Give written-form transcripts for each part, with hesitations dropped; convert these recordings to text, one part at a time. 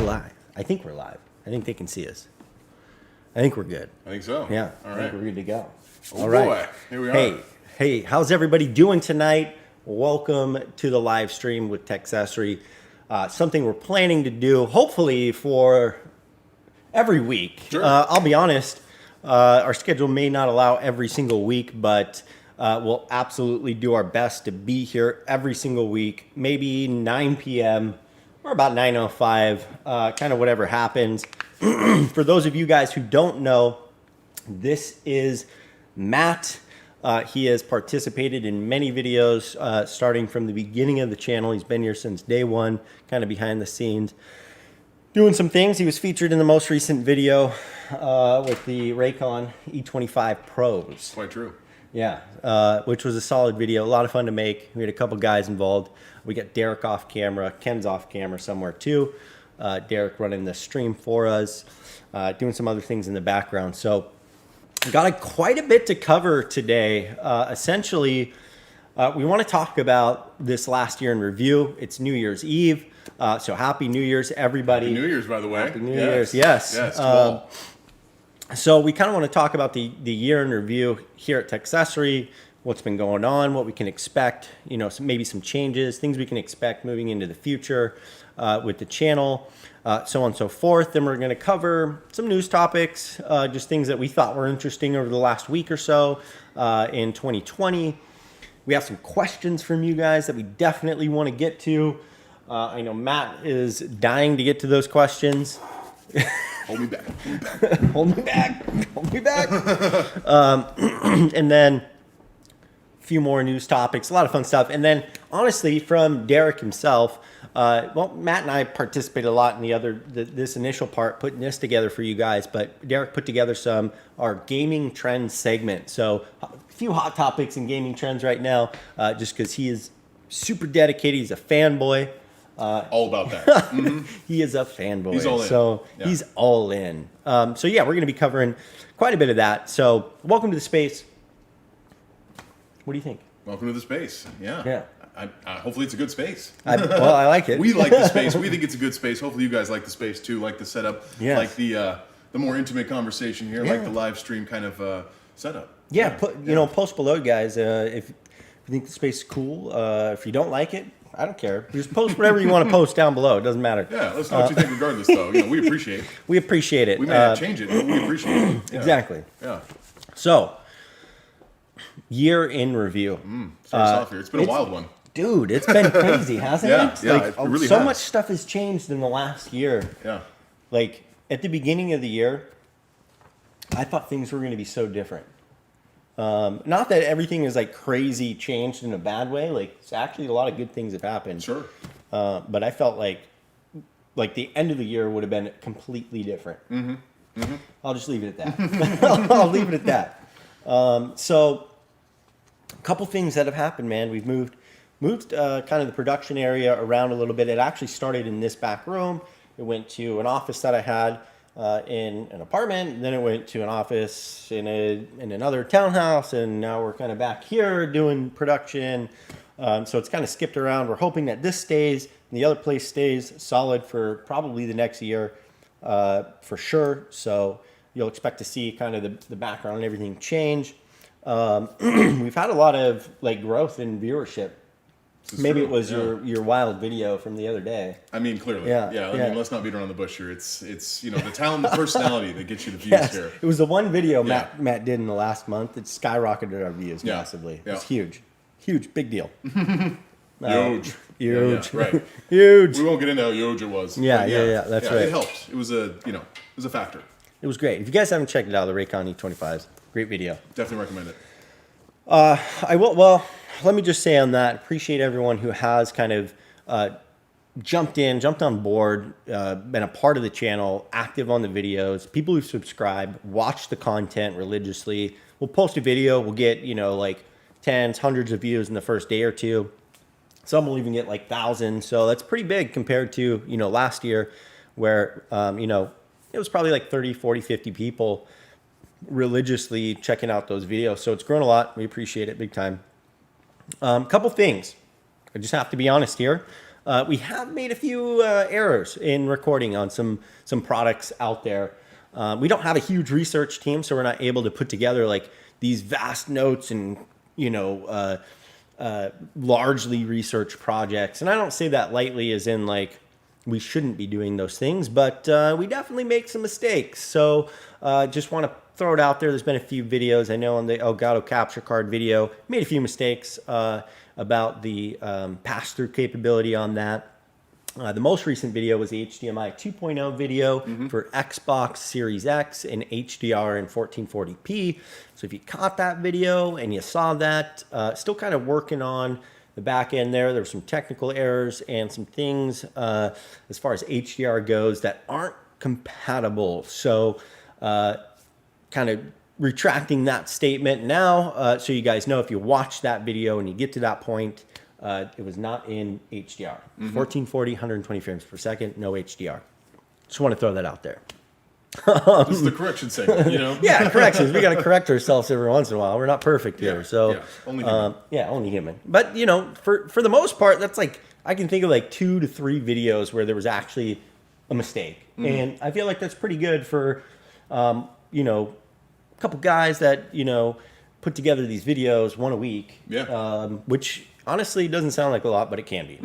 live. I think we're live. I think they can see us. I think we're good. I think so. Yeah. All I right. think we're good to go. Oh, All right. boy. Here we are. Hey, how's everybody doing tonight? Welcome to the live stream with TechCessory. Something we're planning to do, hopefully, for every week. Sure. I'll be honest, our schedule may not allow every single week, but we'll absolutely do our best to be here every single week, maybe 9 p.m. or about 9:05, kind of whatever happens. For those of you guys who don't know, this is Matt. He has participated in many videos starting from the beginning of the channel. He's been here since day one, kind of behind the scenes, doing some things. He was featured in the most recent video with the Raycon E25 Pros. Quite true. Yeah, which was a solid video, a lot of fun to make. We had a couple guys involved. We got Derek off camera, Ken's off camera somewhere too. Derek running the stream for us, doing some other things in the background. So got quite a bit to cover today. Essentially, we want to talk about this last year in review. It's New Year's Eve, so Happy New Year's, everybody. Happy New Year's, by the way. Happy New Year's, yes. Yes, So we kind of want to talk about the year in review here at TechCessory, what's been going on, what we can expect, maybe some changes, things we can expect moving into the future with the channel, so on and so forth. Then we're going to cover some news topics, just things that we thought were interesting over the last week or so in 2020. We have some questions from you guys that we definitely want to get to. I know Matt is dying to get to those questions. Hold me back. Hold me back. Hold me back. And then a few more news topics, a lot of fun stuff. And then, honestly, from Derek himself, Matt and I participated a lot in this initial part, putting this together for you guys. But Derek put together our gaming trends segment. So a few hot topics in gaming trends right now, just because he is super dedicated. He's a fanboy. All about that. Mm-hmm. He is a fanboy. He's all in. So yeah. He's all in. So yeah, we're going to be covering quite a bit of that. So welcome to the space. What do you think? Welcome to the space. Yeah. Yeah. Hopefully it's a good space. I like it. We like the space. We think it's a good space. Hopefully you guys like the space too, like the setup, yes. like the more intimate conversation here, like the live stream kind of setup. Yeah, post below, guys, if you think the space is cool. If you don't like it, I don't care. Just post whatever you want to post down below. It doesn't matter. Yeah, let's know what you think regardless, though. We appreciate it. We appreciate it. We may not change it, but we appreciate it. Yeah. Exactly. Yeah. So, year in review. Starts off here. It's been a wild one. Dude, it's been crazy, hasn't it? Yeah, it really so has. much stuff has changed in the last year. Yeah. Like, at the beginning of the year, I thought things were going to be so different. Not that everything is like crazy changed in a bad way. Like, it's actually a lot of good things have happened. Sure. But I felt like the end of the year would have been completely different. Mm-hmm. Mm-hmm. I'll just leave it at that. I'll leave it at that. So a couple things that have happened, man. We've moved kind of the production area around a little bit. It actually started in this back room. It went to an office that I had in an apartment, and then it went to an office in another townhouse, and now we're kind of back here doing production. So it's kind of skipped around. We're hoping that this stays and the other place stays solid for probably the next year, for sure. So you'll expect to see kind of the background and everything change. We've had a lot of growth in viewership. Maybe it was your wild video from the other day. I mean, clearly. Yeah. I mean, let's not beat around the bush here. It's the talent, the personality that gets you the views here. It was the one video Matt did in the last month. It skyrocketed our views massively. Yeah. It's huge. Huge, big deal. Huge. Huge. Yeah, right. Huge. We won't get into how huge it was. Yeah, that's right. It helped. It was a factor. It was great. If you guys haven't checked it out, the Raycon E25s, great video. Definitely recommend it. I will. Well, let me just say on that, appreciate everyone who has kind of jumped on board, been a part of the channel, active on the videos, people who subscribe, watch the content religiously. We'll post a video, we'll get, tens, hundreds of views in the first day or two. Some will even get thousands. So that's pretty big compared to, last year where, it was probably 30, 40, 50 people religiously checking out those videos. So it's grown a lot. We appreciate it big time. Couple things. I just have to be honest here. we have made a few errors in recording on some products out there. We don't have a huge research team, so we're not able to put together like these vast notes and, largely research projects. And I don't say that lightly as in like we shouldn't be doing those things, but we definitely make some mistakes. So just want to throw it out there. There's been a few videos. I know on the Elgato capture card video, made a few mistakes about the pass-through capability on that. The most recent video was the HDMI 2.0 video for Xbox Series X in HDR and 1440p. So if you caught that video and you saw that, still kind of working on the back end there. There were some technical errors and some things as far as HDR goes that aren't compatible. So kind of retracting that statement now so you guys know if you watch that video and you get to that point, it was not in HDR. 1440, 120 frames per second, no HDR. Just want to throw that out there. This is the correction segment, Yeah, corrections. We got to correct ourselves every once in a while. We're not perfect here. So, only human. Only human. But, for the most part, that's like, I can think of like 2 to 3 videos where there was actually a mistake. And I feel like that's pretty good for, a couple guys that, put together these videos one a week. Yeah. Which honestly doesn't sound like a lot, but it can be.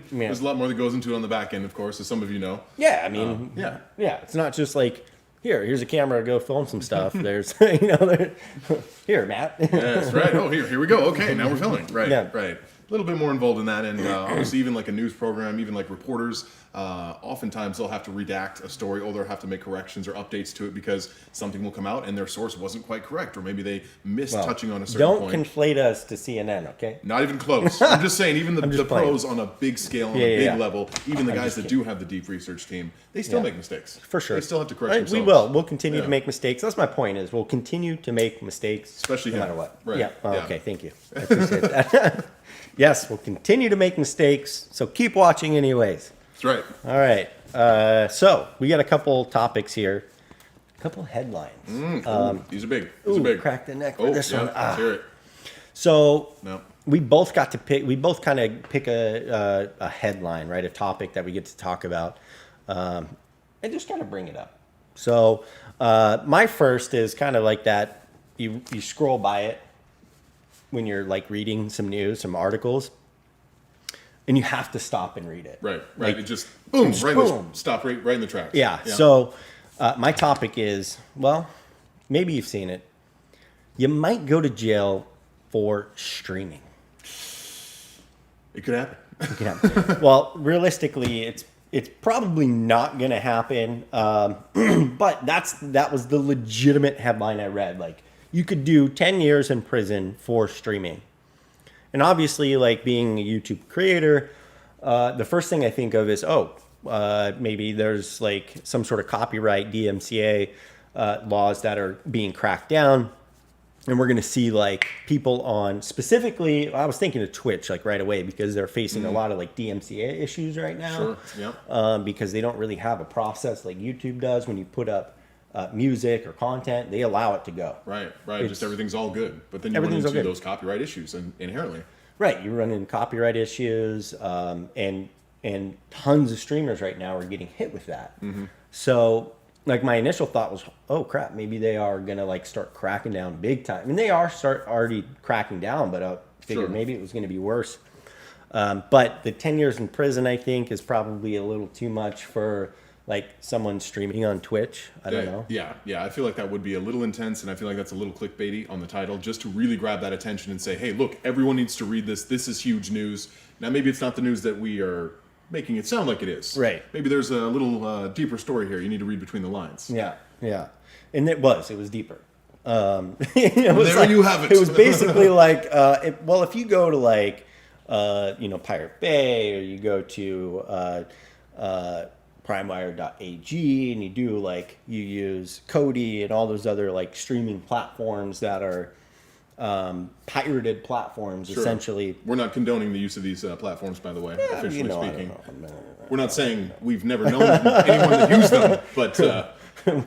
There's a lot more that goes into it on the back end, of course, as some of you know. Yeah, I mean, yeah. It's not just like, here's a camera, go film some stuff. There's, here, Matt. Yeah, that's right. Oh, here we go. Okay, now we're filming. Right, right. A little bit more involved in that, and obviously even like a news program, even like reporters, oftentimes they'll have to redact a story or they'll have to make corrections or updates to it because something will come out and their source wasn't quite correct, or maybe they missed touching on a certain point. Don't conflate us to CNN, okay? Not even close. I'm just saying, even the pros on a big scale, on a big level, even the guys that do have the deep research team, they still make mistakes. For sure. They still have to correct themselves. We will. We'll continue to make mistakes. That's my point is we'll continue to make mistakes. Especially no matter what. Right. Yeah. Okay, thank you. I appreciate that. Yes, we'll continue to make mistakes, so keep watching anyways. That's right. All right. So we got a couple topics here, a couple headlines. These are big. These are big. Crack the neck for this one. Let's hear it. So we both got to pick. We both kind of pick a headline, right? A topic that we get to talk about, and just kind of bring it up. So my first is kind of like that. You scroll by it when you're like reading some news, some articles, and you have to stop and read it. Right. Like, it just boom, stop right in the tracks. Yeah. So my topic is, well, maybe you've seen it. You might go to jail for streaming. It could happen. It could happen. Well, realistically, it's probably not going to happen. But that was the legitimate headline I read. Like, you could do 10 years in prison for streaming. And obviously, like being a YouTube creator, the first thing I think of is, maybe there's like some sort of copyright DMCA laws that are being cracked down. And we're going to see like people on specifically, I was thinking of Twitch like right away because they're facing a lot of like DMCA issues right now. Sure, because they don't really have a process like YouTube does when you put up music or content, they allow it to go. Right. Just everything's all good. But then you run into those copyright issues inherently. Right. You run into copyright issues and tons of streamers right now are getting hit with that. So like my initial thought was, oh crap, maybe they are going to like start cracking down big time. I mean, they are already cracking down, but I figured maybe it was going to be worse. But the 10 years in prison, I think, is probably a little too much for like someone streaming on Twitch. I don't know. Yeah. I feel like that would be a little intense, and I feel like that's a little clickbaity on the title, just to really grab that attention and say, hey, look, everyone needs to read this. This is huge news. Now, maybe it's not the news that we are making it sound like it is. Right. Maybe there's a little deeper story here. You need to read between the lines. Yeah. And it was deeper. You have it. It was basically like, if you go to like, Pirate Bay, or you go to primewire.ag and you use Kodi and all those other like streaming platforms that are pirated platforms, essentially. We're not condoning the use of these platforms, by the way, officially speaking. We're not saying we've never known anyone that used them, but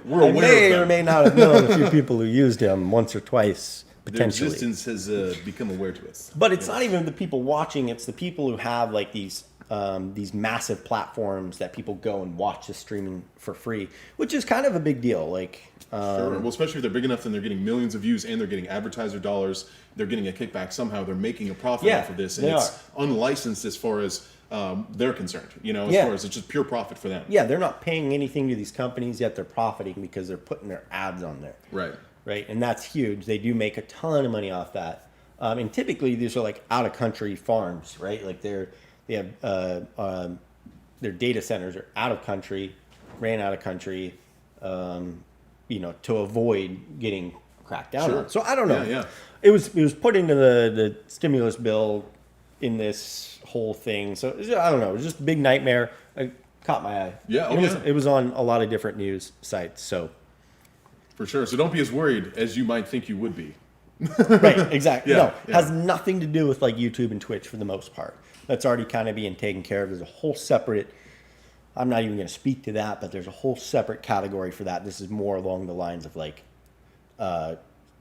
we're aware of them. May or may not have known a few people who used them once or twice, potentially. Their existence has become aware to us. But it's not even the people watching, it's the people who have like these these massive platforms that people go and watch the streaming for free, which is kind of a big deal. Like, sure. Well, especially if they're big enough, then they're getting millions of views and they're getting advertiser dollars. They're getting a kickback somehow. They're making a profit off of this, and it's unlicensed as far as they're concerned. You know, as far as it's just pure profit for them. Yeah, they're not paying anything to these companies, yet they're profiting because they're putting their ads on there. Right. Right, and that's huge. They do make a ton of money off that. And typically these are like out of country farms, right? Like they have their data centers are out of country, ran out of country, to avoid getting cracked down on. So I don't know. Yeah. It was put into the stimulus bill in this whole thing. So I don't know. It was just a big nightmare. It caught my eye. Yeah. It was on a lot of different news sites. So for sure. So don't be as worried as you might think you would be. Right, exactly. Has nothing to do with like YouTube and Twitch for the most part. That's already kind of being taken care of. There's a whole separate, I'm not even going to speak to that, but there's a whole separate category for that. This is more along the lines of like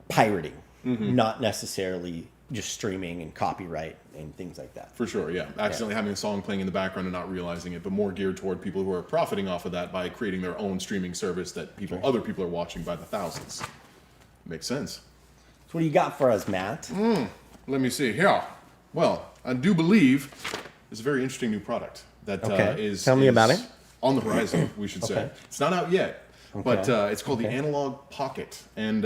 pirating, not necessarily just streaming and copyright and things like that. For sure, yeah. Accidentally having a song playing in the background and not realizing it, but more geared toward people who are profiting off of that by creating their own streaming service that other people are watching by the thousands. Makes sense. So what do you got for us, Matt? Let me see. Here. Well, I do believe it's a very interesting new product that is Tell me about it. On the horizon, we should say. It's not out yet, but it's called the Analog Pocket. And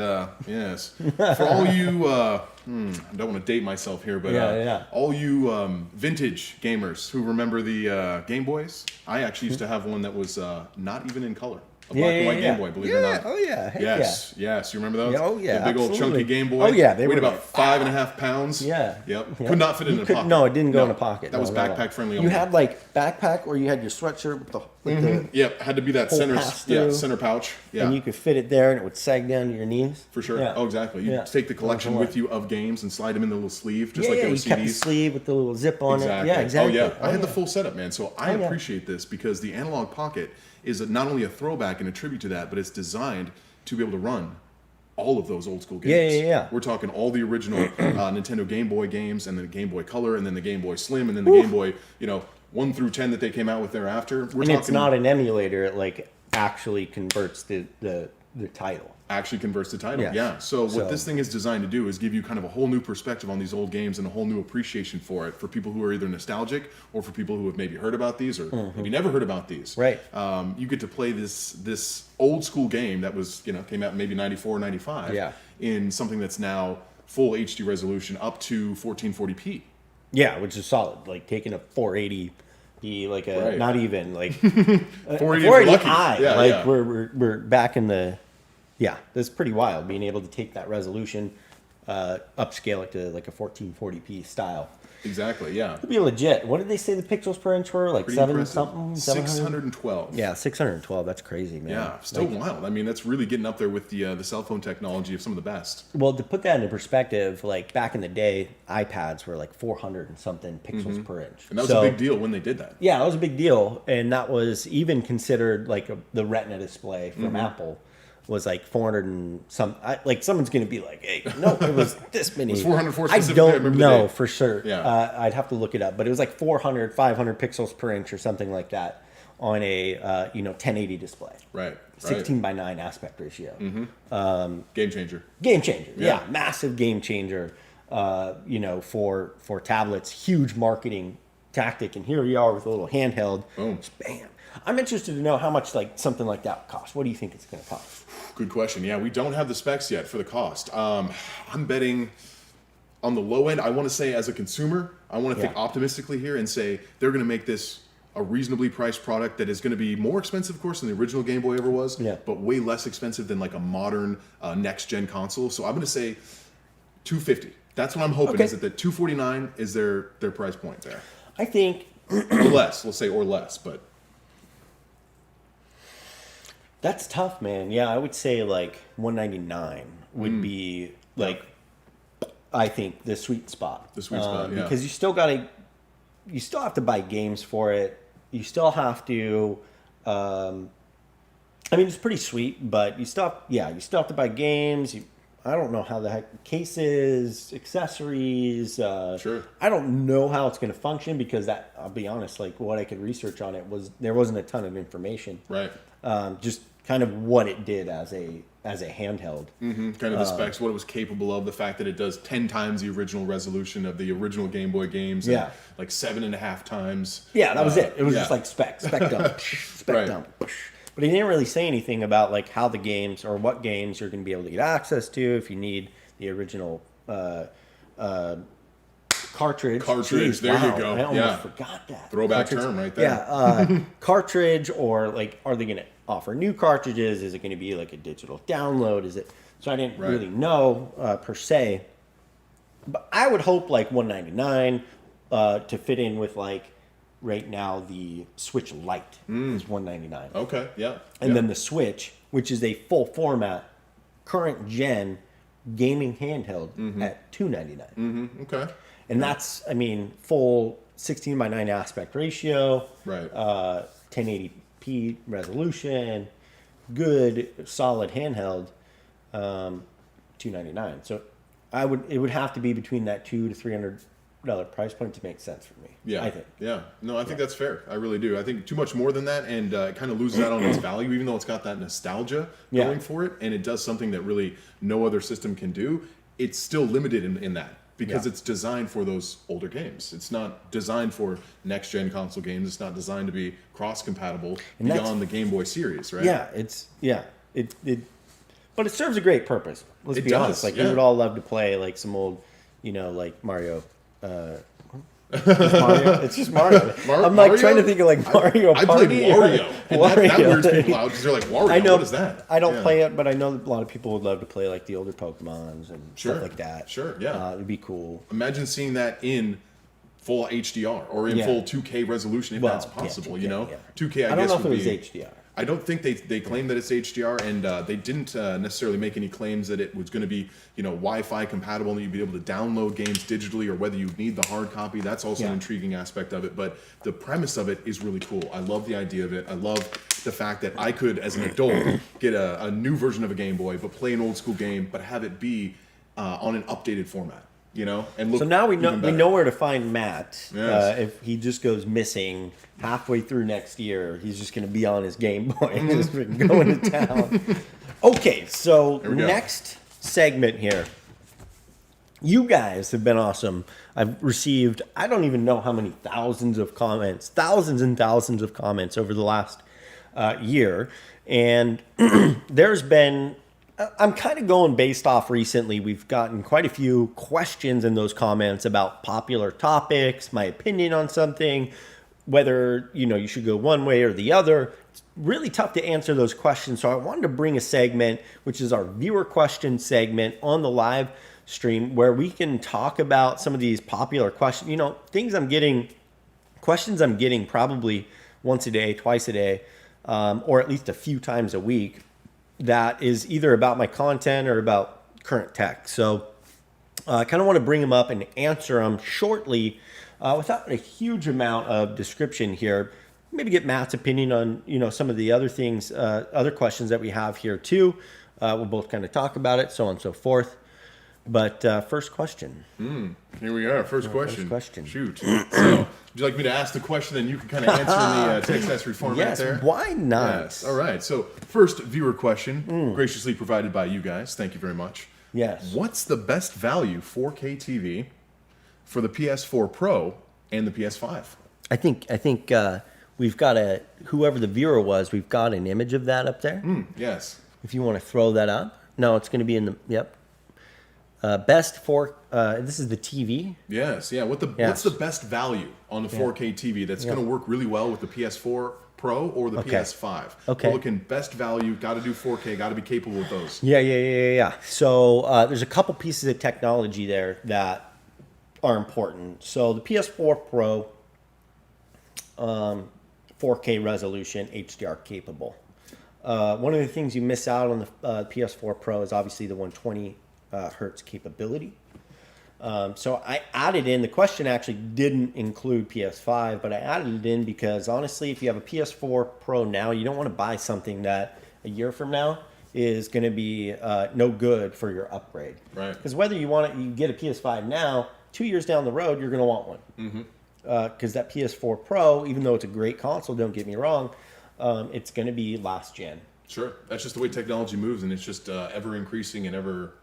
yes, for all you, I don't want to date myself here, but all you vintage gamers who remember the Game Boys, I actually used to have one that was not even in color. A black and white Game Boy, believe it or not. Oh, yeah. Heck yes. You remember those? Oh, yeah. The big old chunky Game Boy. Oh, yeah. They weighed about 5.5 pounds. Yeah. Yep. Could not fit in a pocket. No, it didn't go in a pocket. That was backpack friendly. You had like backpack, or you had your sweatshirt with the Yep, had to be that center pouch. Yeah. And you could fit it there, and it would sag down to your knees. For sure. Yeah. Oh, exactly. You take the collection with you of games and slide them in the little sleeve, just like they were CDs. You kept the sleeve with the little zip on it. Yeah, exactly. Oh, yeah. I had the full setup, man. So I appreciate this because the Analog Pocket is not only a throwback and a tribute to that, but it's designed to be able to run all of those old school games. Yeah. We're talking all the original Nintendo Game Boy games, and then the Game Boy Color, and then the Game Boy Slim, and then the Game Boy, 1 through 10 that they came out with thereafter. It's not an emulator; it like actually converts the title. Actually converts the title, yeah. So what this thing is designed to do is give you kind of a whole new perspective on these old games and a whole new appreciation for it for people who are either nostalgic or for people who have maybe heard about these or maybe never heard about these. Right. You get to play this old school game that was came out in maybe 94, 95 in something that's now full HD resolution up to 1440p. Yeah, which is solid. Like taking a 480. Like not even like 480 high. We're back in the that's pretty wild being able to take that resolution, upscale it to like a 1440p style. Exactly, yeah. It'd be legit. What did they say the pixels per inch were? Like 700-something? 612. Yeah, 612. That's crazy, man. Yeah, still wild. I mean, that's really getting up there with the cell phone technology of some of the best. Well, to put that into perspective, like back in the day, iPads were like 400 and something pixels per inch. And that was a big deal when they did that. Yeah, that was a big deal. And that was even considered like the Retina display from Apple. Was like 400 and some. Like someone's gonna be like, "Hey, no, it was this many." It was 404 I specifically. don't know for sure. Yeah, I'd have to look it up, but it was like 400, 500 pixels per inch or something like that on a 1080 display. Right. 16:9 aspect ratio. Game changer. Game changer. Yeah, massive game changer. For tablets, huge marketing tactic, and here we are with a little handheld. Boom. Bam. I'm interested to know how much like something like that would cost. What do you think it's going to cost? Good question. Yeah, we don't have the specs yet for the cost. I'm betting on the low end. I want to say as a consumer, I want to think optimistically here and say they're going to make this a reasonably priced product that is going to be more expensive, of course, than the original Game Boy ever was, but way less expensive than like a modern next-gen console. So I'm going to say $250. That's what I'm hoping is that the $249 is their price point there. I think or less. We'll say or less, but. That's tough, man. Yeah, I would say like $199 would be like, I think the sweet spot. The sweet spot, yeah. Because you still have to buy games for it. You still have to. It's pretty sweet, but you still have to buy games. I don't know how the heck cases, accessories. Sure. I don't know how it's going to function because that, I'll be honest, like what I could research on it there wasn't a ton of information. Right. Just kind of what it did as a handheld. Kind of the specs, what it was capable of, the fact that it does 10 times the original resolution of the original Game Boy games. Yeah. Like 7.5 times. Yeah, that was it. It was just like spec dump, spec Right. dump. But he didn't really say anything about like how the games or what games you're going to be able to get access to if you need the original cartridge. Cartridge, there you go. I almost forgot that. Throwback Cartridge. term right there. Yeah, cartridge, or like, are they going to offer new cartridges? Is it going to be like a digital download? Is it? So I didn't really know per se. But I would hope like $199 to fit in with like right now the Switch Lite is $199. Okay, yeah. And then the Switch, which is a full format, current gen gaming handheld at $299. Okay. And that's, I mean, full 16:9 aspect ratio, Right. 1080p resolution, good solid handheld, $299. So it would have to be between that $200 to $300 price point to make sense for me. Yeah, I think. Yeah, no, I think that's fair. I really do. I think too much more than that, and it kind of loses out on its value, even though it's got that nostalgia going for it, and it does something that really no other system can do. It's still limited in that because it's designed for those older games. It's not designed for next gen console games. It's not designed to be cross compatible beyond the Game Boy series, right? Yeah, but it serves a great purpose. Let's be honest. Like we would all love to play like some old, like Mario. It's just Mario. I'm like trying to think of like Mario Party. I played Wario, and that weirds people out because they're like, Wario, I know, what is that? I don't play it, but I know a lot of people would love to play like the older Pokemons and stuff like that. Sure, yeah. It'd be cool. Imagine seeing that in full HDR or in full 2K resolution if that's possible, 2K, I don't guess know if would it was be HDR. I don't think they claim that it's HDR, and they didn't necessarily make any claims that it was going to be, Wi-Fi compatible and you'd be able to download games digitally or whether you need the hard copy. That's also an intriguing aspect of it. But the premise of it is really cool. I love the idea of it. I love the fact that I could, as an adult, get a new version of a Game Boy, but play an old school game, but have it be on an updated format. And look. So now we know where to find Matt. Yes. If he just goes missing halfway through next year, he's just going to be on his Game Boy and just been going to town. Okay, so next segment here. You guys have been awesome. I've received, I don't even know how many thousands and thousands of comments over the last year. And there's been, I'm kind of going based off recently. We've gotten quite a few questions in those comments about popular topics, my opinion on something, whether, you should go one way or the other. It's really tough to answer those questions. So I wanted to bring a segment, which is our viewer question segment on the live stream, where we can talk about some of these popular questions, questions I'm getting probably once a day, twice a day, or at least a few times a week, that is either about my content or about current tech. So I kind of want to bring them up and answer them shortly without a huge amount of description here. Maybe get Matt's opinion on, some of the other things, other questions that we have here too. We'll both kind of talk about it, so on and so forth. But first question. Here we are. First question. Shoot. So, would you like me to ask the question and you can kind of answer in the TechCessory format there? Yes, why not? Yes. All right. So, first viewer question, graciously provided by you guys. Thank you very much. Yes. What's the best value 4K TV for the PS4 Pro and the PS5? I think we've got whoever the viewer was, we've got an image of that up there. Yes. If you want to throw that up. No, it's going to be in the, yep. Best for this is the TV. Yes, yeah. What's the best value on the 4K TV that's going to work really well with the PS4 Pro or the PS5? Okay. We're looking best value. Got to do 4K. Got to be capable of those. Yeah. So there's a couple pieces of technology there that are important. So the PS4 Pro, 4K resolution, HDR capable. One of the things you miss out on the PS4 Pro is obviously the 120 hertz capability. So I added in, the question actually didn't include PS5, but I added it in because honestly, if you have a PS4 Pro now, you don't want to buy something that a year from now is going to be no good for your upgrade. Right. Because whether you get a PS5 now, 2 years down the road, you're going to want one. Because that PS4 Pro, even though it's a great console, don't get me wrong, it's going to be last gen. Sure. That's just the way technology moves, and it's just ever increasing and ever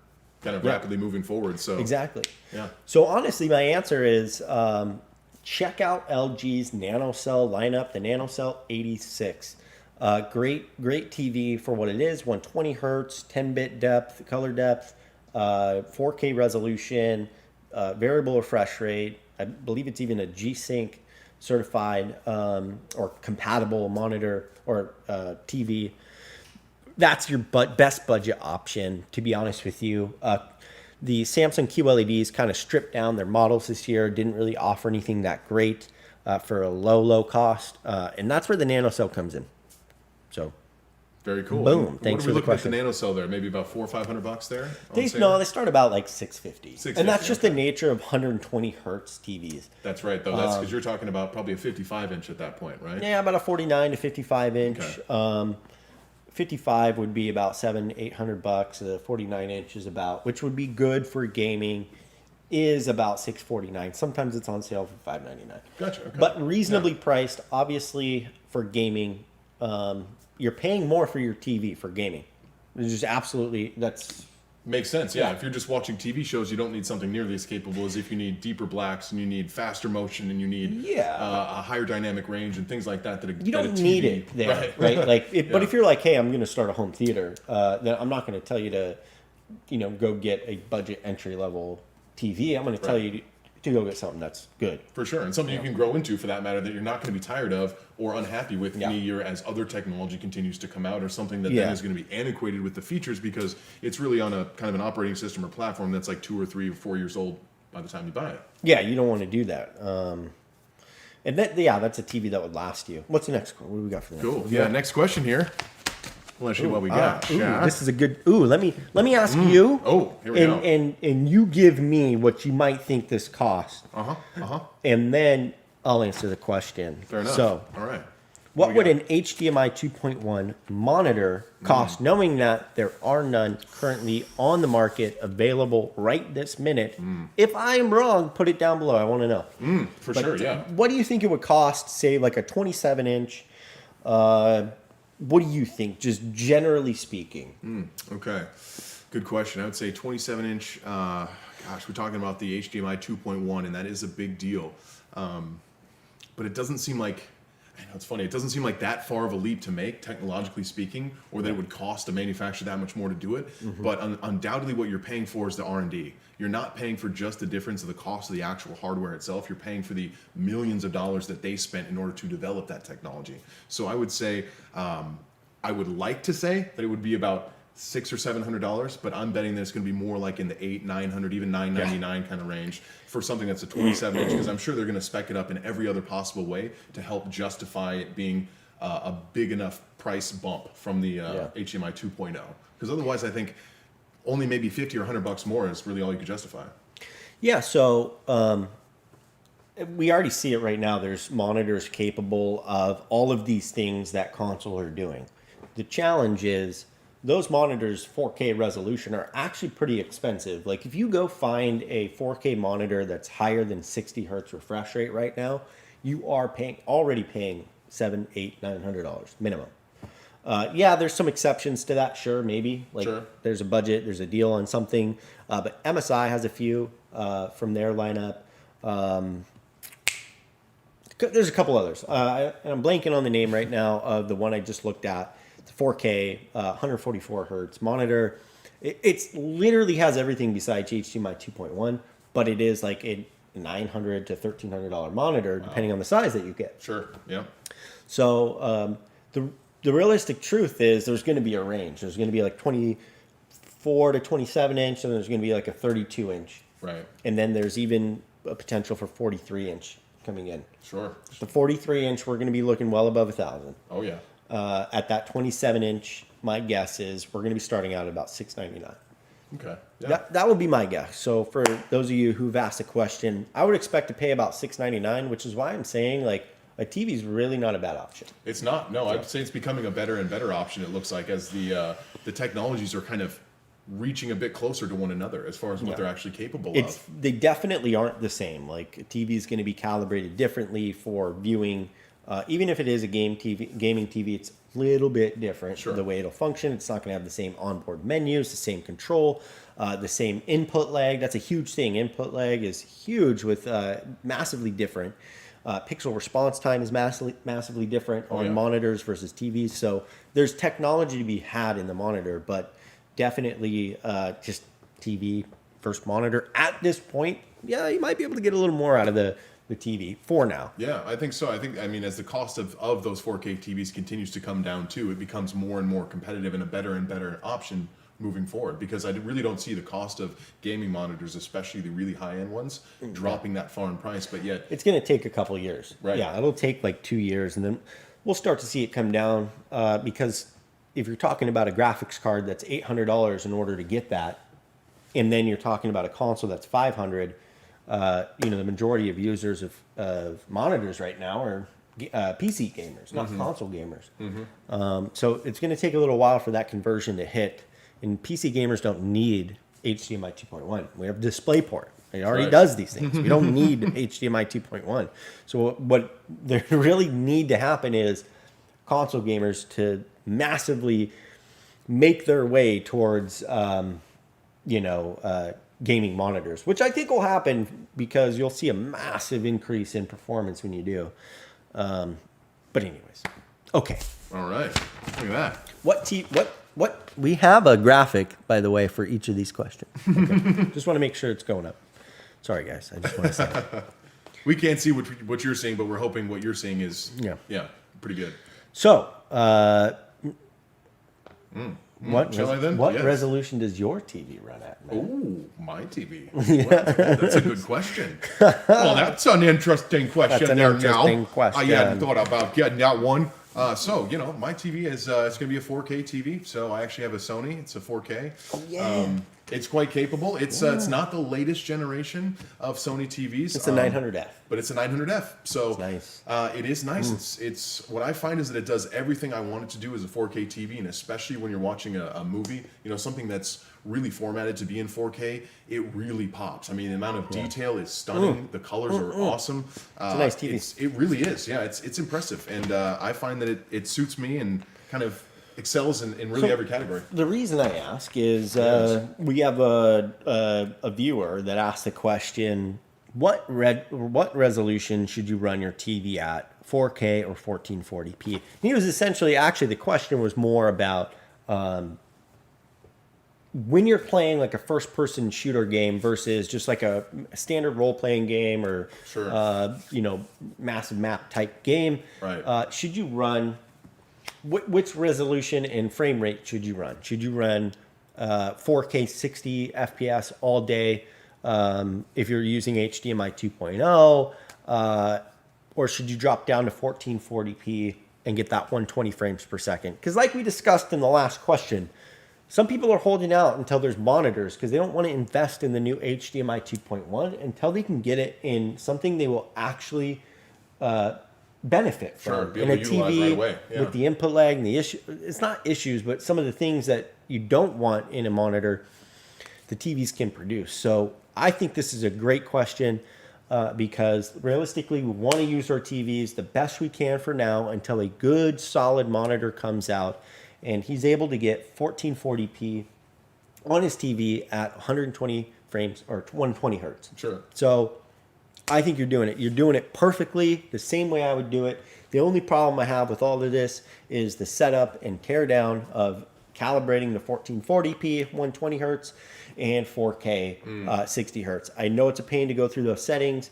kind of rapidly moving forward. So exactly. Yeah. So honestly, my answer is check out LG's NanoCell lineup, the NanoCell 86. Great TV for what it is, 120 hertz, 10-bit depth, color depth, 4K resolution, variable refresh rate. I believe it's even a G-Sync certified or compatible monitor or TV. That's your best budget option, to be honest with you. The Samsung QLEDs kind of stripped down their models this year, didn't really offer anything that great for a low cost. And that's where the NanoCell comes in. So, very cool. Boom. And Thanks what for are we the looking question. at the NanoCell there? Maybe about $400 or $500 there? They start about like $650. And that's just the nature of 120 hertz TVs. That's right, though. That's because you're talking about probably a 55-inch at that point, right? Yeah, about a 49 to 55 inch. Okay. 55 would be about $700-800. The 49 inch is about, which would be good for gaming, is about $649. Sometimes it's on sale for $599. Gotcha. Okay. But reasonably priced, obviously, for gaming. You're paying more for your TV for gaming. It's just absolutely, that's... Makes sense, yeah. If you're just watching TV shows, you don't need something nearly as capable as if you need deeper blacks and you need faster motion and you need a higher dynamic range and things like that. You don't need it there, right? Like, But if you're like, hey, I'm going to start a home theater, then I'm not going to tell you to, go get a budget entry level TV. I'm going to tell you to go get something that's good. For sure, and something you can grow into, for that matter, that you're not going to be tired of or unhappy with in a year as other technology continues to come out, or something that then is going to be antiquated with the features because it's really on a kind of an operating system or platform that's like 2 or 3 or 4 years old by the time you buy it. Yeah, you don't want to do that. And that's a TV that would last you. What's the next one? What do we got for the next one? Cool. Yeah, next question here. Let's see what we got. This is a good. Let me ask you. Oh, here we go. And you give me what you might think this costs. And then I'll answer the question. Fair enough. So, all right. What would an HDMI 2.1 monitor cost, knowing that there are none currently on the market available right this minute? If I am wrong, put it down below. I want to know. For sure, yeah. What do you think it would cost, say, like a 27-inch? What do you think, just generally speaking? Okay. Good question. I would say 27-inch. We're talking about the HDMI 2.1, and that is a big deal. But it doesn't seem like, I know it's funny, it doesn't seem like that far of a leap to make, technologically speaking, or that it would cost a manufacturer that much more to do it. But undoubtedly what you're paying for is the R&D. You're not paying for just the difference of the cost of the actual hardware itself. You're paying for the millions of dollars that they spent in order to develop that technology. So I would say, I would like to say that it would be about $600 or $700, but I'm betting that it's going to be more like in the $800, $900, even $999 kind of range for something that's a 27-inch, because I'm sure they're going to spec it up in every other possible way to help justify it being a big enough price bump from the HDMI 2.0. Because otherwise, I think only maybe $50 or $100 more is really all you could justify. Yeah, so we already see it right now. There's monitors capable of all of these things that console are doing. The challenge is those monitors 4K resolution are actually pretty expensive. Like if you go find a 4K monitor that's higher than 60 hertz refresh rate right now, you are already paying $700, $800, $900 minimum. There's some exceptions to that, sure, maybe. Like there's a budget, there's a deal on something. But MSI has a few from their lineup. There's a couple others. And I'm blanking on the name right now of the one I just looked at. It's a 4K, 144 hertz monitor. It literally has everything besides HDMI 2.1, but it is like a $900 to $1,300 monitor, depending on the size that you get. Sure, yeah. So the realistic truth is there's going to be a range. There's going to be like 24 to 27 inch, and there's going to be like a 32 inch. Right. And then there's even a potential for 43 inch coming in. Sure. The 43 inch, we're going to be looking well above 1,000. Oh yeah. At that 27 inch, my guess is we're going to be starting out at about $699. Okay. Yeah. That would be my guess. So for those of you who've asked a question, I would expect to pay about $699, which is why I'm saying like a TV is really not a bad option. It's not. No, I'd say it's becoming a better and better option. It looks like as the technologies are kind of reaching a bit closer to one another as far as what they're actually capable of. They definitely aren't the same. Like a TV is going to be calibrated differently for viewing. Even if it is a gaming TV, it's a little bit different. Sure. The way it'll function. It's not going to have the same onboard menus, the same control, the same input lag. That's a huge thing. Input lag is huge with massively different. Pixel response time is massively different on monitors versus TVs. So there's technology to be had in the monitor, but definitely just TV first monitor at this point. Yeah, you might be able to get a little more out of the TV for now. Yeah, I think so. I mean, as the cost of those 4K TVs continues to come down too, it becomes more and more competitive and a better option moving forward, because I really don't see the cost of gaming monitors, especially the really high-end ones, dropping that far in price. But yet it's going to take a couple of years. Right. Yeah, it'll take like 2 years, and then we'll start to see it come down because if you're talking about a graphics card that's $800 in order to get that, and then you're talking about a console that's $500, the majority of users of monitors right now are PC gamers, not console gamers. So it's going to take a little while for that conversion to hit. And PC gamers don't need HDMI 2.1. We have DisplayPort. It already does these things. We don't need HDMI 2.1. So what they really need to happen is console gamers to massively make their way towards, gaming monitors, which I think will happen because you'll see a massive increase in performance when you do. But anyways, okay. All right, look at that. What we have a graphic, by the way, for each of these questions. Okay. Just want to make sure it's going up. Sorry, guys. I just want to say that. We can't see what you're seeing, but we're hoping what you're seeing is pretty good. So, what Yes. resolution does your TV run at? Oh, my TV. That's a good question. Well, that's an interesting question. I hadn't thought about getting that one. My TV is it's going to be a 4K TV. So I actually have a Sony. It's a 4K. Oh, yeah. It's quite capable. It's not the latest generation of Sony TVs. It's a 900F. But it's a 900F. So it's nice. It is nice. It's what I find is that it does everything I want it to do as a 4K TV, and especially when you're watching a movie, something that's really formatted to be in 4K, it really pops. I mean, the amount of detail is stunning. The colors are awesome. It's a nice TV. It really is. Yeah, it's impressive, and I find that it suits me and kind of excels in really every category. The reason I ask is we have a viewer that asked the question, what resolution should you run your TV at, 4K or 1440p? And he was essentially, actually the question was more about when you're playing like a first-person shooter game versus just like a standard role-playing game or massive map type game, right. Should you run... Which resolution and frame rate should you run? Should you run 4K 60 FPS all day if you're using HDMI 2.0? Or should you drop down to 1440p and get that 120 frames per second? Because like we discussed in the last question, some people are holding out until there's monitors because they don't want to invest in the new HDMI 2.1 until they can get it in something they will actually... benefit from in a TV right away. Yeah. With the input lag and the issue. It's not issues, but some of the things that you don't want in a monitor, the TVs can produce. So I think this is a great question because realistically, we want to use our TVs the best we can for now until a good solid monitor comes out, and he's able to get 1440p on his TV at 120 frames or 120 hertz. Sure. So I think you're doing it. You're doing it perfectly, the same way I would do it. The only problem I have with all of this is the setup and tear down of calibrating the 1440p 120 hertz and 4K 60 hertz. I know it's a pain to go through those settings.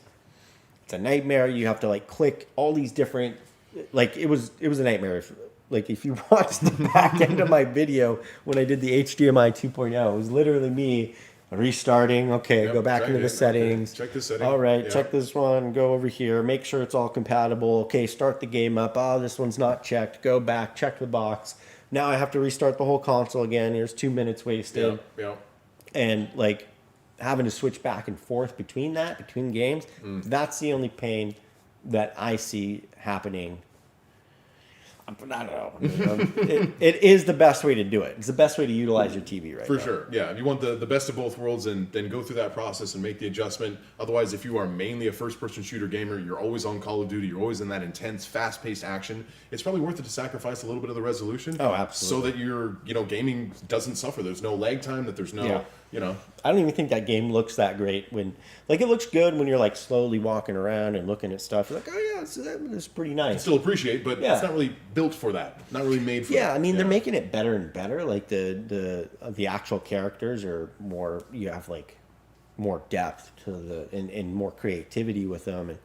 It's a nightmare. You have to like click all these different, like it was a nightmare. If you watch the back end of my video when I did the HDMI 2.0, it was literally me restarting. Okay, go back into the settings. Check this setting. All right, check this one. Go over here. Make sure it's all compatible. Okay, start the game up. Oh, this one's not checked. Go back. Check the box. Now I have to restart the whole console again. Here's 2 minutes wasted. Yeah. And having to switch back and forth between games, that's the only pain that I see happening. I don't know. It is the best way to do it. It's the best way to utilize your TV right now. For sure, yeah. If you want the best of both worlds, and then go through that process and make the adjustment. Otherwise, if you are mainly a first-person shooter gamer, you're always on Call of Duty, you're always in that intense, fast-paced action, it's probably worth it to sacrifice a little bit of the resolution. Oh, absolutely. So that your gaming doesn't suffer. There's no lag time, that there's no, I don't even think that game looks that great when, like, it looks good when you're like slowly walking around and looking at stuff. You're like, oh yeah, this is pretty nice. Still appreciate, but it's not really built for that. Not really made for that. Yeah, I mean, they're making it better and better. Like the actual characters are more. You have like more depth to and more creativity with them, and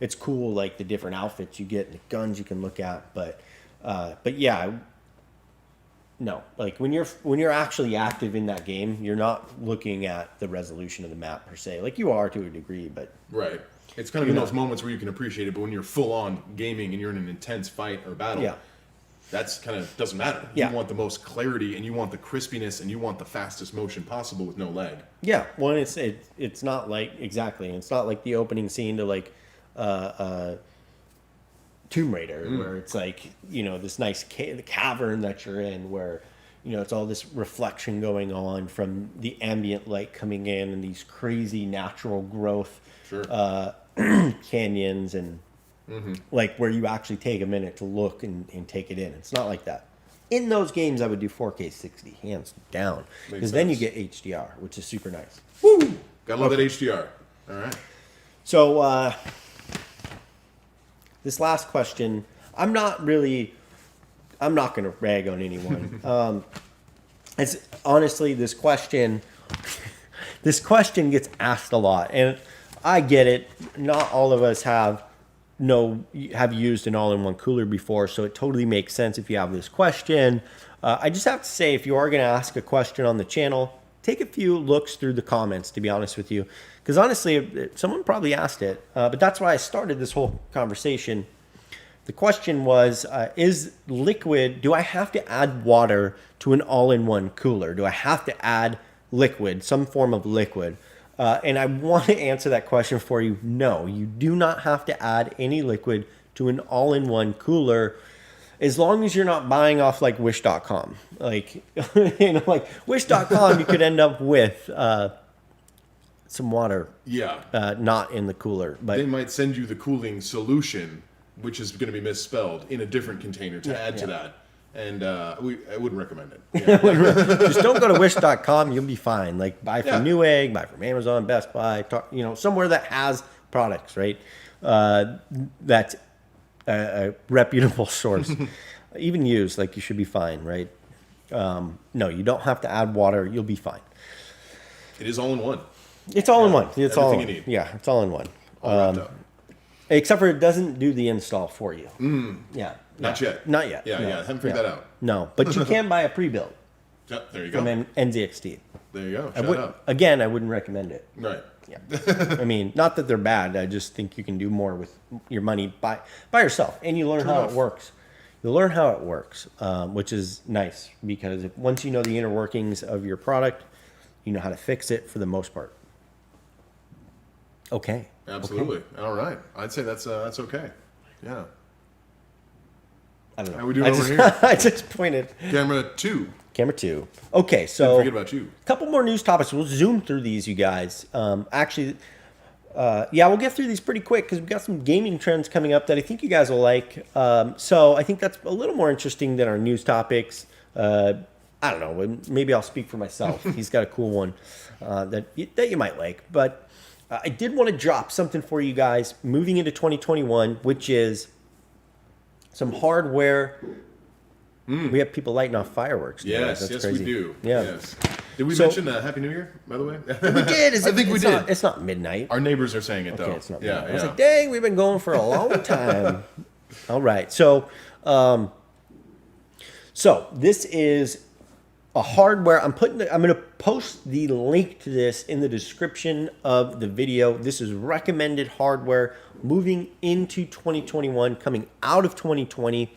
it's cool. Like the different outfits you get and the guns you can look at. But yeah. No, like when you're actually active in that game, you're not looking at the resolution of the map per se. Like you are to a degree, but right. It's kind of in those moments where you can appreciate it, but when you're full on gaming and you're in an intense fight or battle, that's kind of doesn't matter. You want the most clarity, and you want the crispiness, and you want the fastest motion possible with no lag. Yeah, well, it's not like it's not like the opening scene to like Tomb Raider, where it's like, this nice cavern that you're in, where, it's all this reflection going on from the ambient light coming in and these crazy natural growth canyons and like where you actually take a minute to look and take it in. It's not like that. In those games, I would do 4K 60, hands down, because then you get HDR, which is super nice. Woo! Gotta love that HDR. All right. So, this last question, I'm not going to rag on anyone. It's honestly, this question gets asked a lot, and I get it. Not all of us have used an all-in-one cooler before, so it totally makes sense if you have this question. I just have to say, if you are going to ask a question on the channel, take a few looks through the comments, to be honest with you. Because honestly, someone probably asked it, but that's why I started this whole conversation. The question was, do I have to add water to an all-in-one cooler? Do I have to add liquid, some form of liquid? And I want to answer that question for you. No, you do not have to add any liquid to an all-in-one cooler, as long as you're not buying off like Wish.com. Like, like Wish.com, you could end up with some water. Not in the cooler, but they might send you the cooling solution, which is going to be misspelled, in a different container to add to that. And I wouldn't recommend it. Yeah. Just don't go to Wish.com. You'll be fine. Like buy from Newegg, buy from Amazon, Best Buy, somewhere that has products, right? That's a reputable source. Even used, like you should be fine, right? No, you don't have to add water. You'll be fine. It is all in one. It's all in one. It's all you need. Yeah, it's all in one. All wrapped up. Except for it doesn't do the install for you. Yeah. Not yet. Not yet. Yeah, haven't figured that out. No, but you can buy a pre-built. Yep, there you go. From NZXT. There you go. Shout out. Again, I wouldn't recommend it. Right. Yeah. I mean, not that they're bad. I just think you can do more with your money by yourself, and you learn how it works. You'll learn how it works, which is nice, because once you know the inner workings of your product, you know how to fix it for the most part. Okay. Absolutely. Okay. All right. I'd say that's okay. Yeah. I don't know. How we doing over here? I just pointed. Camera 2. Okay, so didn't forget about you. A couple more news topics. We'll zoom through these, you guys. Actually, we'll get through these pretty quick because we've got some gaming trends coming up that I think you guys will like. So I think that's a little more interesting than our news topics. I don't know. Maybe I'll speak for myself. He's got a cool one that you might like. But I did want to drop something for you guys moving into 2021, which is some hardware. We have people lighting off fireworks. Yes, crazy. We do. Yeah. Yes. Did we mention Happy New Year, by the way? We did. I think we did. It's not midnight. Our neighbors are saying it, though. Okay, it's not midnight. Yeah, I was like, dang, we've been going for a long time. All right. So this is a hardware. I'm going to post the link to this in the description of the video. This is recommended hardware moving into 2021, coming out of 2020.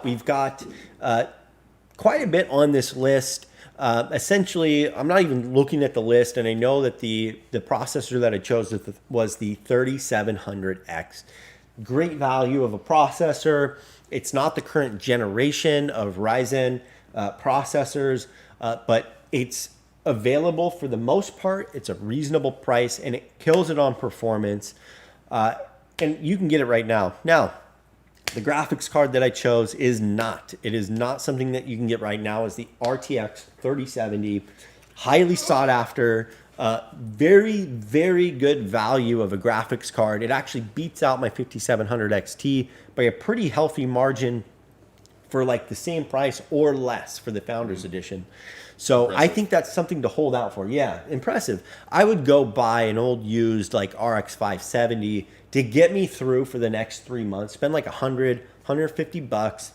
We've got quite a bit on this list. Essentially, I'm not even looking at the list, and I know that the processor that I chose was the 3700X. great value of a processor. It's not the current generation of Ryzen processors, but it's available for the most part. It's a reasonable price, and it kills it on performance. And you can get it right now. Now, the graphics card that I chose is not. It is not something that you can get right now. It's the RTX 3070, highly sought after, very, very good value of a graphics card. It actually beats out my 5700 XT by a pretty healthy margin for like the same price or less for the Founders Edition. So Impressive. I think that's something to hold out for. Yeah, impressive. I would go buy an old used like RX 570 to get me through for the next 3 months. Spend like $150.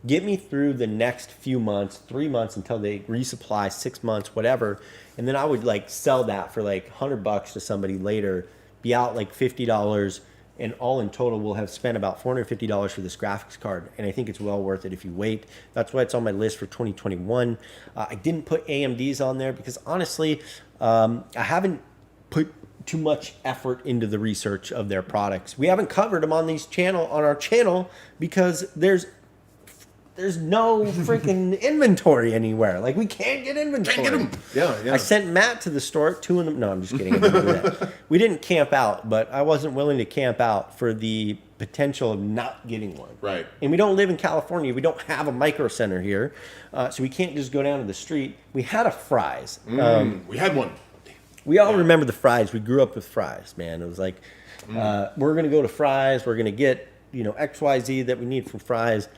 Get me through the next few months, 3 months until they resupply, 6 months, whatever. And then I would like sell that for like $100 to somebody later, be out like $50, and all in total we'll have spent about $450 for this graphics card. And I think it's well worth it if you wait. That's why it's on my list for 2021. I didn't put AMDs on there because honestly, I haven't put too much effort into the research of their products. We haven't covered them on our channel because there's no freaking inventory anywhere. Like we can't get inventory. Can't get them. Yeah. I sent Matt to the store, 2 in the... No, I'm just kidding. I didn't do that. We didn't camp out, but I wasn't willing to camp out for the potential of not getting one. Right. And we don't live in California. We don't have a micro center here. So we can't just go down to the street. We had a Fry's. We had one. We all remember the Fry's. We grew up with Fry's, man. It was like, we're going to go to Fry's. We're going to get, XYZ that we need from Fry's.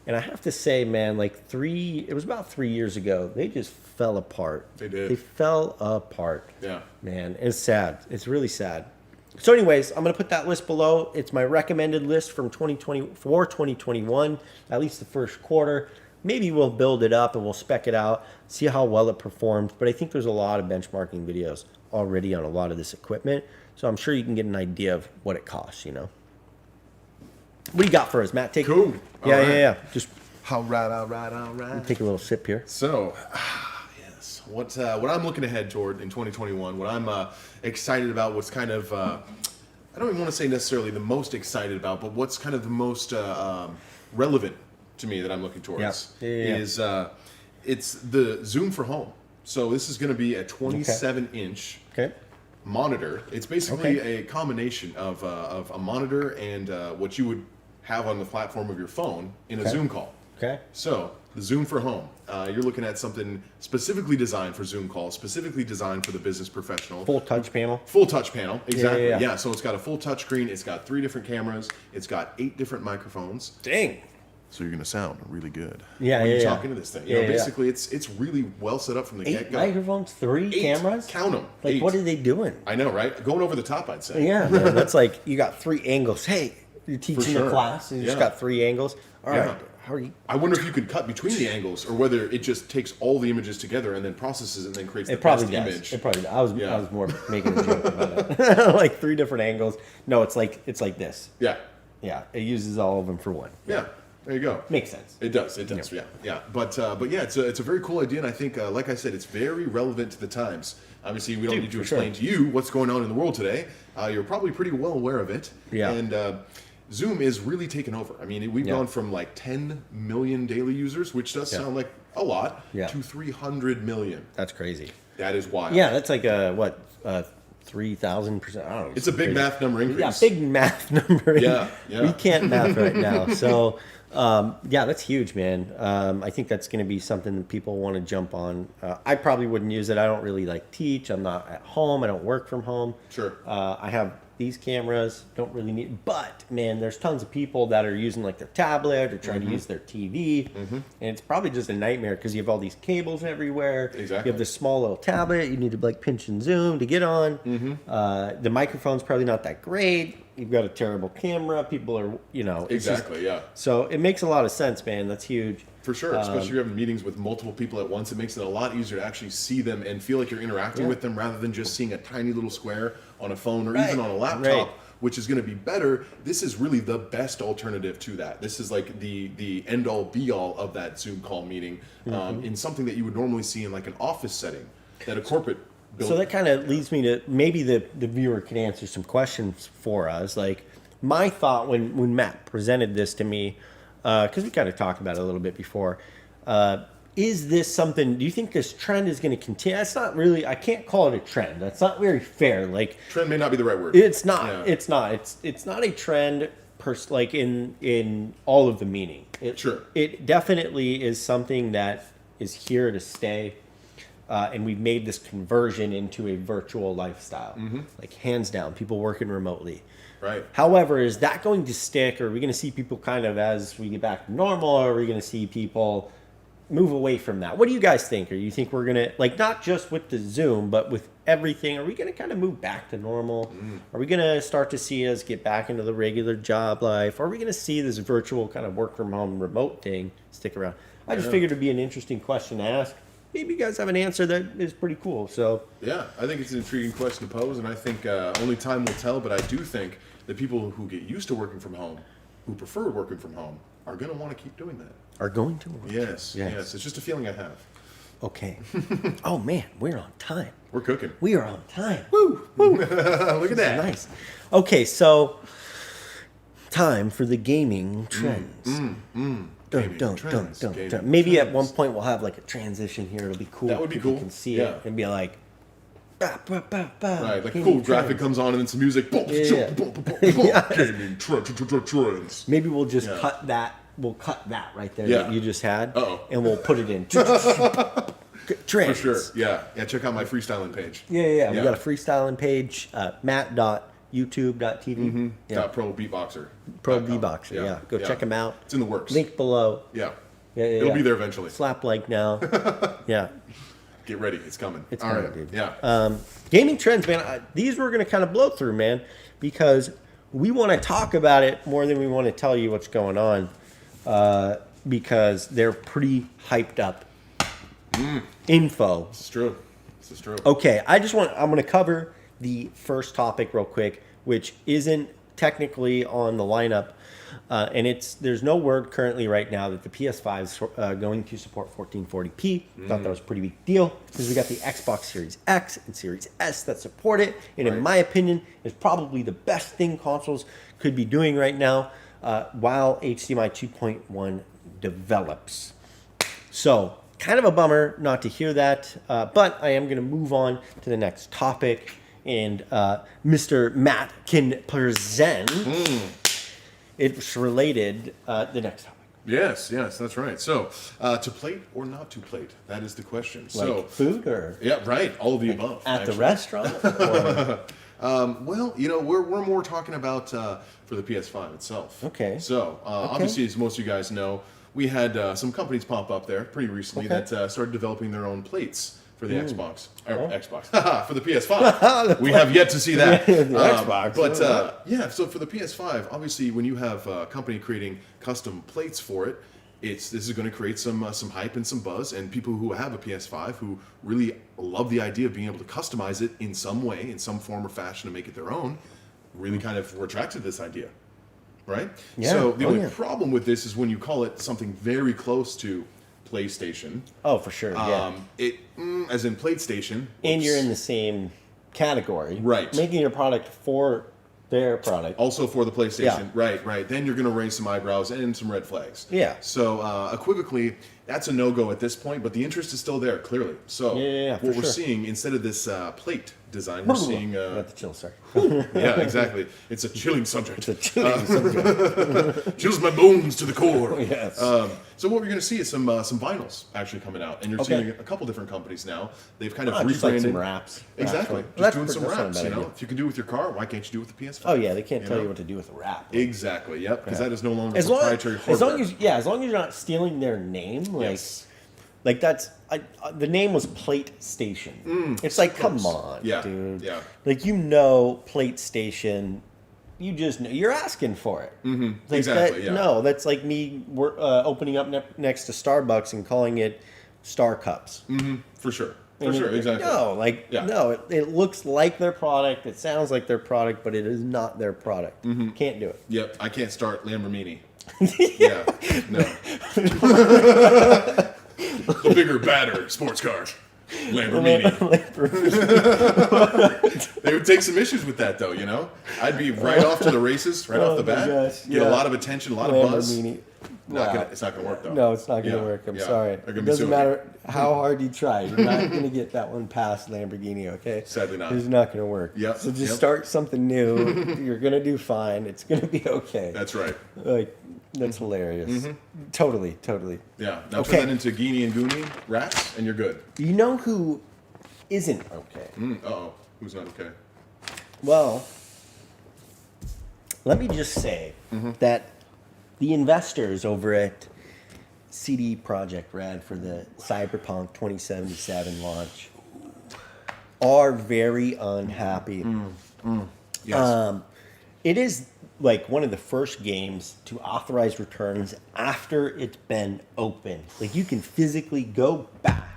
And I have to say, man, it was about 3 years ago, they just fell apart. They did. They fell apart. Yeah. Man, it's sad. It's really sad. So anyways, I'm going to put that list below. It's my recommended list from 2021, at least the first quarter. Maybe we'll build it up and we'll spec it out, see how well it performs. But I think there's a lot of benchmarking videos already on a lot of this equipment. So I'm sure you can get an idea of what it costs, What do you got for us, Matt? Cool. Yeah. Just All right. take a little sip here. So, yes, what I'm looking ahead toward in 2021, what I'm excited about, what's kind of, I don't even want to say necessarily the most excited about, but what's kind of the most relevant to me that I'm looking towards is it's the Zoom for Home. So this is going to be a 27-inch monitor. It's basically a combination of a monitor and what you would have on the platform of your phone in a Zoom call. Okay. So the Zoom for Home, you're looking at something specifically designed for Zoom calls, specifically designed for the business professional. Full touch panel. Full touch panel, exactly. Yeah. So it's got a full touch screen. It's got 3 different cameras. It's got 8 different microphones. Dang. So you're gonna sound really good when you're talking to this thing. Basically, yeah. it's really well set up from the 8 get-go. microphones, 3 cameras. Count them. Like 8. what are they doing? I know, right? Going over the top, I'd say. Yeah, man, that's like you got 3 angles. Hey, you're teaching a class and you just got 3 angles. All right, how are you? I wonder if you could cut between the angles, or whether it just takes all the images together and then processes it and then creates the best image. It probably does. I was more making a joke about it. Like 3 different angles. No, it's like this. Yeah. Yeah, it uses all of them for one. Yeah. There you go. Makes sense. It does. Yeah. But yeah, it's a very cool idea, and I think, like I said, it's very relevant to the times. Obviously, we don't need to explain to you what's going on in the world today. You're probably pretty well aware of it. Yeah. And Zoom is really taking over. I mean, we've gone from like 10 million daily users, which does sound like a lot, to 300 million. That's crazy. That is wild. Yeah, that's like 3,000%. I don't know. It's a big math number increase. Yeah, big math number. Yeah. We can't math right now. So, that's huge, man. I think that's going to be something that people want to jump on. I probably wouldn't use it. I don't really teach. I'm not at home. I don't work from home. Sure. I have these cameras, don't really need, but man, there's tons of people that are using their tablet or trying to use their TV, and it's probably just a nightmare because you have all these cables everywhere. Exactly. You have this small little tablet, you need to pinch and zoom to get on. The microphone's probably not that great. You've got a terrible camera. People are, Exactly, yeah. So it makes a lot of sense, man. That's huge. For sure, especially if you're having meetings with multiple people at once, it makes it a lot easier to actually see them and feel like you're interacting with them rather than just seeing a tiny little square on a phone or even on a laptop, which is going to be better. This is really the best alternative to that. This is like the end-all, be-all of that Zoom call meeting in something that you would normally see in like an office setting that a corporate building. So that kind of leads me to maybe the viewer can answer some questions for us. Like, my thought when Matt presented this to me, because we kind of talked about it a little bit before, is this something, do you think this trend is going to continue? That's not really, I can't call it a trend. That's not very fair. Like, trend may not be the right word. It's not. Yeah. It's not. It's not a trend like in all of the meaning. Sure. It definitely is something that is here to stay. And we've made this conversion into a virtual lifestyle. Like, hands down, people working remotely. Right. However, is that going to stick? Or are we going to see people kind of, as we get back to normal, or are we going to see people move away from that? What do you guys think? Or you think we're going to, like, not just with the Zoom, but with everything, are we going to kind of move back to normal? Are we going to start to see us get back into the regular job life? Are we going to see this virtual kind of work from home remote thing stick around? I just figured it'd be an interesting question to ask. Maybe you guys have an answer that is pretty cool. So yeah, I think it's an intriguing question to pose, and I think only time will tell. But I do think that people who get used to working from home, who prefer working from home, are going to want to keep doing that. Are going to work. Yes. It's just a feeling I have. Okay. Oh man, we're on time. We're cooking. We are on time. Woo! Woo! Look at that. Nice. Okay, so time for the gaming trends. Dun. Maybe at one point we'll have like a transition here. It'll be cool. That would be People cool. can see Yeah. it and be like, bah, bah, bah, bah. Right, like a Gaming cool graphic trends. comes on and then some music. Boom, Yeah. boom, boom, boom, boom. Yeah. Gaming trends. Maybe we'll just Yeah. cut that. We'll cut that right there Yeah. that you just had, Uh-oh. and we'll put it in trends. For sure. Yeah. Check out my freestyling page. Yeah. We got a freestyling page, matt.youtube.tv. Pro Beatboxer. Pro Beatboxer. Yeah. Go check him out. It's in the works. Link below. Yeah. Yeah. It'll be there eventually. Slap like now. Yeah. Get ready. It's coming. It's All coming, right. dude. Yeah. Gaming trends, man. These we're going to kind of blow through, man, because we want to talk about it more than we want to tell you what's going on, because they're pretty hyped up info. This is true. Okay, I'm going to cover the first topic real quick, which isn't technically on the lineup, and there's no word currently right now that the PS5 is going to support 1440p. Thought that was a pretty big deal because we got the Xbox Series X and Series S that support it, and in my opinion, is probably the best thing consoles could be doing right now while HDMI 2.1 develops. So, kind of a bummer not to hear that, but I am going to move on to the next topic, and Mr. Matt can present. It's related, the next topic. Yes, that's right. So, to plate or not to plate? That is the question. Like So, food or yeah, right. All of the above. at actually. the restaurant? Or, Well, we're more talking about for the PS5 itself. Okay. So, obviously, as most of you guys know, we had some companies pop up there pretty recently that started developing their own plates for the Xbox. Xbox. For the PS5. We have yet to see that. The Xbox. But, so for the PS5, obviously, when you have a company creating custom plates for it, this is going to create some hype and some buzz, and people who have a PS5 who really love the idea of being able to customize it in some way, in some form or fashion, to make it their own, really kind of were attracted to this idea, right? Yeah. So the only problem with this is when you call it something very close to PlayStation. Oh, for sure. Yeah. As in PlayStation. And you're in the same category. Right. Making your product for their product. Also for the PlayStation. Yeah. Right. Then you're going to raise some eyebrows and some red flags. Yeah. So equivocally, that's a no-go at this point, but the interest is still there, clearly. So what we're seeing, instead of this plate design, we're seeing... Got the chill, sorry. Yeah, exactly. It's a chilling subject. It's a chilling subject. Chills my bones to the core. Yes. So what we're going to see is some vinyls actually coming out, and you're seeing a couple different companies now. They've kind of Just like rebranded. some wraps. Exactly. Well, Just doing some that's not a wraps. bad You know, idea. if you can do it with your car, why can't you do it with the PS5? Oh yeah, they can't tell you what to do with a wrap. Exactly. Yep. Because that is no longer As long proprietary as hardware. as long as you're not stealing their name, like that's the name was Plate Station. It's like, come on, dude. Yeah. Like Plate Station. You just know, you're asking for it. Mm-hmm. Like Exactly. that, Yeah. No, that's like me opening up next to Starbucks and calling it Star Cups. Mm-hmm. For sure. For And sure. Exactly. No, it looks like their product. It sounds like their product, but it is not their product. Mm-hmm. Can't do it. Yep. I can't start Lamborghini. Yeah. No. The bigger, badder sports car. Lamborghini. They would take some issues with that, though. You know, I'd be right off to the races, right off the bat. Gosh, get a lot of attention, a lot of buzz. It's not gonna work though. No, it's not gonna work. I'm sorry. It doesn't matter how hard you try. You're not gonna get that one past Lamborghini. Okay. Sadly not. It's not gonna work. Yep. So just start something new. You're gonna do fine. It's gonna be okay. That's right. Like that's hilarious. Totally. Yeah. Now turn that into Geenie and Goonie rats, and you're good. You know who isn't okay? Uh-oh. Who's not okay? Well, let me just say that the investors over at CD Projekt Red for the Cyberpunk 2077 launch are very unhappy. Yes. It is like one of the first games to authorize returns after it's been opened. Like you can physically go back,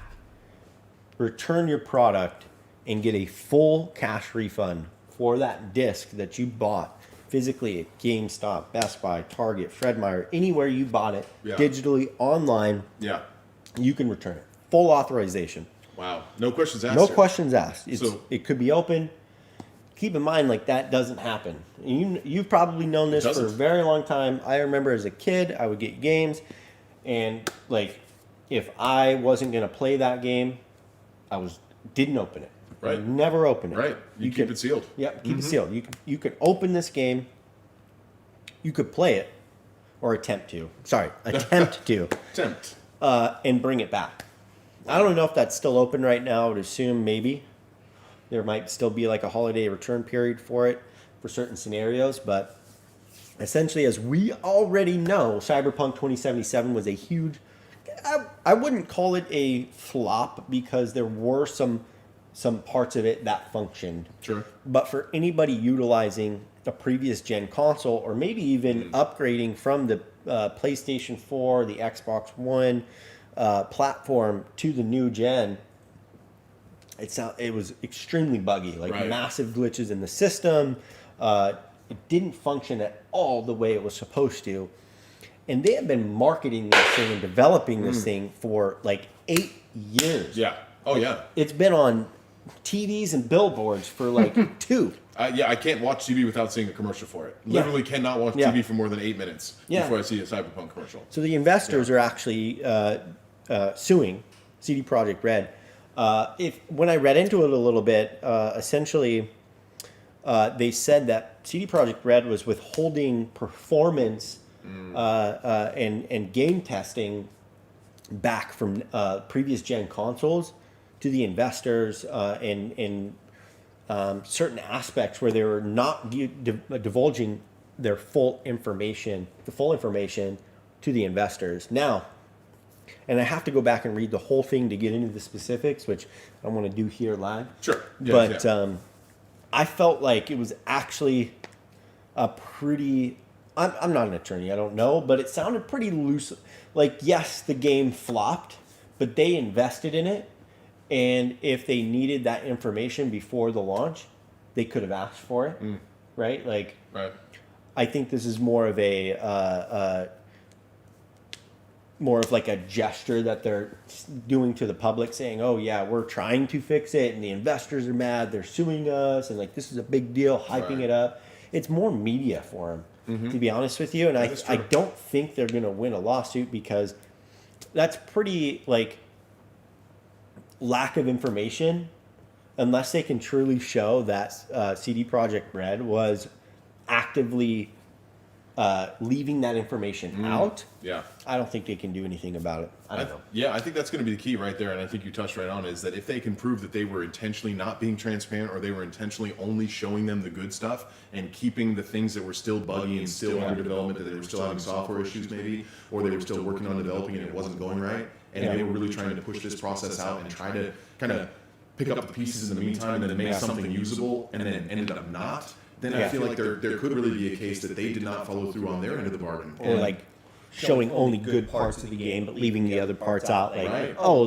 return your product, and get a full cash refund for that disc that you bought physically at GameStop, Best Buy, Target, Fred Meyer, anywhere you bought it, digitally, online, you can return it. Full authorization. Wow. No questions asked. No questions asked. It could be open. Keep in mind, like, that doesn't happen. You've probably known this for a very long time. I remember as a kid, I would get games, and, like, if I wasn't going to play that game, didn't open it. Right. Never open it. Right. You keep it sealed. Yep, keep it sealed. You could open this game. You could play it, or attempt to. Sorry, attempt to. And bring it back. I don't know if that's still open right now. I would assume maybe there might still be like a holiday return period for it for certain scenarios, but essentially, as we already know, Cyberpunk 2077 was a huge. I wouldn't call it a flop because there were some parts of it that functioned. Sure. But for anybody utilizing a previous gen console, or maybe even upgrading from the PlayStation 4, the Xbox One platform to the new gen, it was extremely buggy, like massive glitches in the system. It didn't function at all the way it was supposed to. And they have been marketing this thing and developing this thing for like 8 years. Yeah. Oh, yeah. It's been on TVs and billboards for like 2. I can't watch TV without seeing a commercial for it. Literally cannot watch TV for more than 8 minutes before I see a Cyberpunk commercial. So the investors are actually suing CD Projekt Red. When I read into it a little bit, essentially they said that CD Projekt Red was withholding performance and game testing back from previous gen consoles to the investors in certain aspects where they were not divulging their full information to the investors. Now, and I have to go back and read the whole thing to get into the specifics, which I want to do here live. Sure. But I felt like it was actually a pretty... I'm not an attorney, I don't know, but it sounded pretty loose. Like, yes, the game flopped, but they invested in it. And if they needed that information before the launch, they could have asked for it, right? Like, I think this is more of like a gesture that they're doing to the public, saying, "Oh yeah, we're trying to fix it, and the investors are mad. They're suing us, and like this is a big deal, hyping it up." It's more media for them, to be honest with you. And I don't think they're going to win a lawsuit because that's pretty like lack of information, unless they can truly show that CD Projekt Red was actively leaving that information out. Yeah. I don't think they can do anything about it. I don't know. Yeah, I think that's going to be the key right there, and I think you touched right on, is that if they can prove that they were intentionally not being transparent, or they were intentionally only showing them the good stuff and keeping the things that were still buggy and still under development, that they were still having software issues maybe, or they were still working on developing and it wasn't going right, and they were really trying to push this process out and try to kind of pick up the pieces in the meantime and then make something usable, and then ended up not, then I feel like there could really be a case that they did not follow through on their end of the bargain. Or like showing only good parts of the game, but leaving the other parts out. Like, Right. oh,